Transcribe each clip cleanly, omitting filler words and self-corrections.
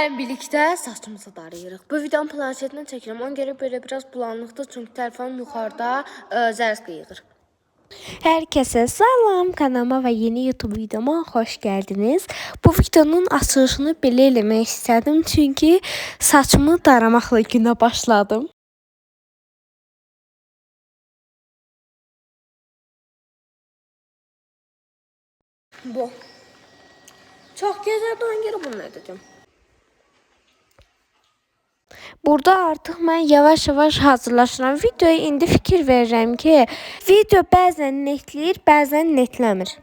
Gəlin birlikdə saçımızı darayırıq. Bu videonun planşetindən çəkirəm. Ona görə belə biraz bulanıqdır, çünki telefonum yuxarıda zərs qıyır. Herkese salam, kanalıma ve yeni YouTube videoma hoş geldiniz. Bu videonun açılışını belə eləmək istədim, çünki saçımı daramakla günə başladım. Bu. Çox gözəldir, ona görə bunu edəcəm. Burada artıq mən yavaş-yavaş hazırlaşıram. Videoya indi fikir verirəm ki, video bəzən netləyir, bəzən netləmir.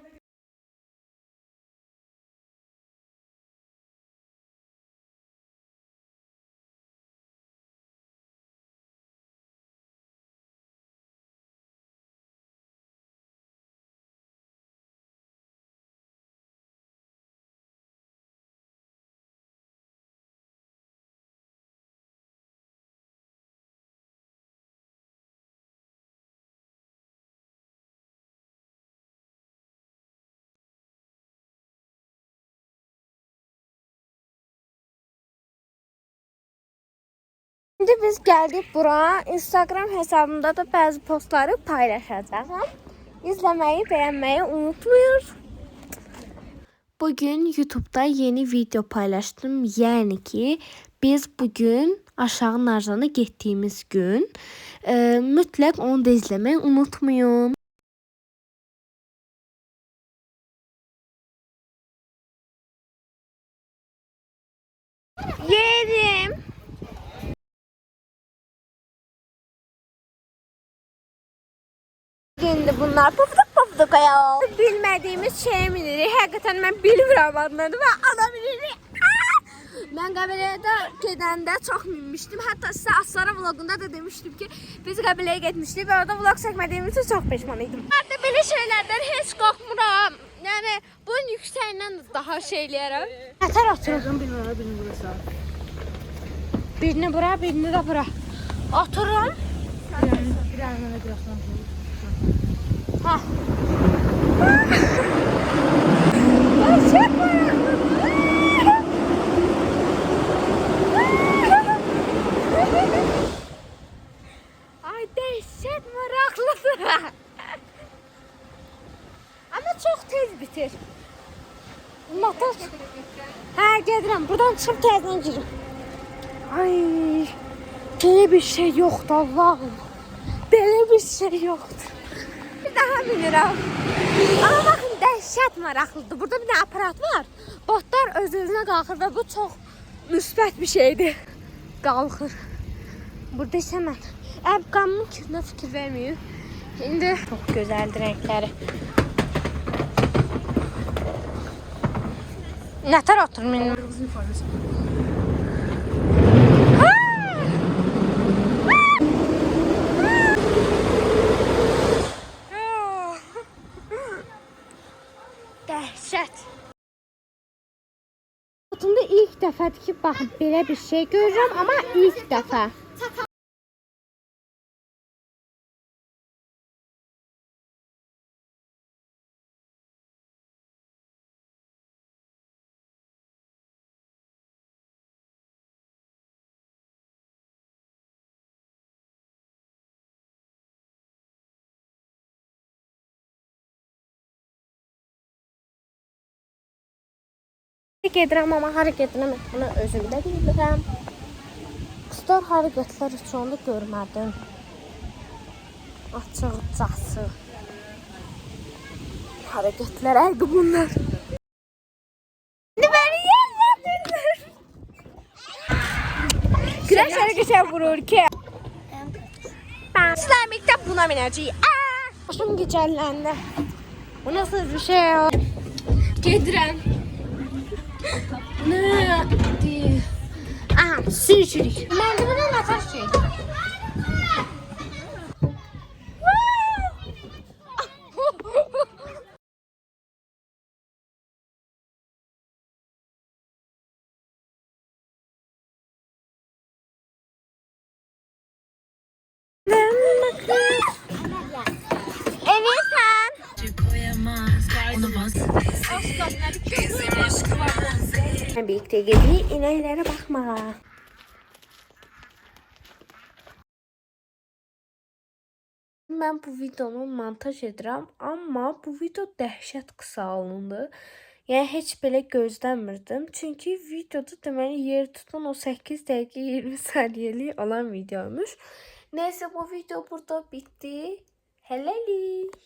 Şimdi biz gəldik bura. Instagram hesabımda da bazı postları paylaşacağım. İzləməyi, bəyənməyi unutmayın. Bugün YouTube'da yeni video paylaştım. Yani ki biz bugün Aşağı Narcan'a gittiğimiz gün mütləq onu da izləməyi unutmayın. Yerim. Şimdi bunlar pufuduk ya. Bilmediğimiz şeye binir. Hakikaten ben bilmiyorum adlarını ve adam bilir. Ben Qəbələdə gedəndə çox minmişdim. Hatta size Aslara vlogunda da demiştim ki biz Qəbələyə getmişdik ve orada vlog çəkmədiyim için çok peşmanıydım. Artık belə şeylerden hiç qorxmuram. Yani bunun yüksəyindən daha şeyləyərəm. Nətər otururum bilmirəm, birini burası. Birini bura, birini de bura. Otururum. Bir anına birazdan. Ha. Ay dehşet meraklıdır. Ama çok tez bitir. Motor. Ha gedirəm. Buradan çıxıb təzdən girim. Ay. Belə bir şey yoktu Allah'ım. Belə bir şey yoktu. Bir daha bilirəm. Ama bakın dəhşət maraqlıdır. Burada bir de aparat var. Botlar öz-özünə qalxır ve bu çok müsbət bir şeydir. Qalxır. Burada isə mən qanımın kirine fikir verməyim. Şimdi çok güzeldir renkleri. Nətər oturmayın? Dəhşət. Hayatımda ilk dəfədir ki, baxın belə bir şey görürəm, ama ilk dəfə. Gedirəm, amma hara gedirəm, bunu özüm də bilmirəm. Qızlar hara getdilər heç onu da görmədim. Açıqcası. Hara getdilər, əydi bunlar. İndi məni yerlədirlər. Güneş hara geçər vurur ki. İslamikdə buna minəcəyik. Başım gecəlləndi. Bu nasıl bir şey ya? Gedirəm. Ne? Aha, sürücülük. Merdivene atar şey. Evet sen. Birlikte geliyor ineklere bakma. Mən bu videonu montaj edirəm, amma bu video dəhşət qısa alındı. Yəni heç belə gözləmirdim. Çünki videoda deməli yer tutan o 8 dəqiqə 20 saniyəlik olan videoymuş. Neyse bu video burada bitti. Hələlik.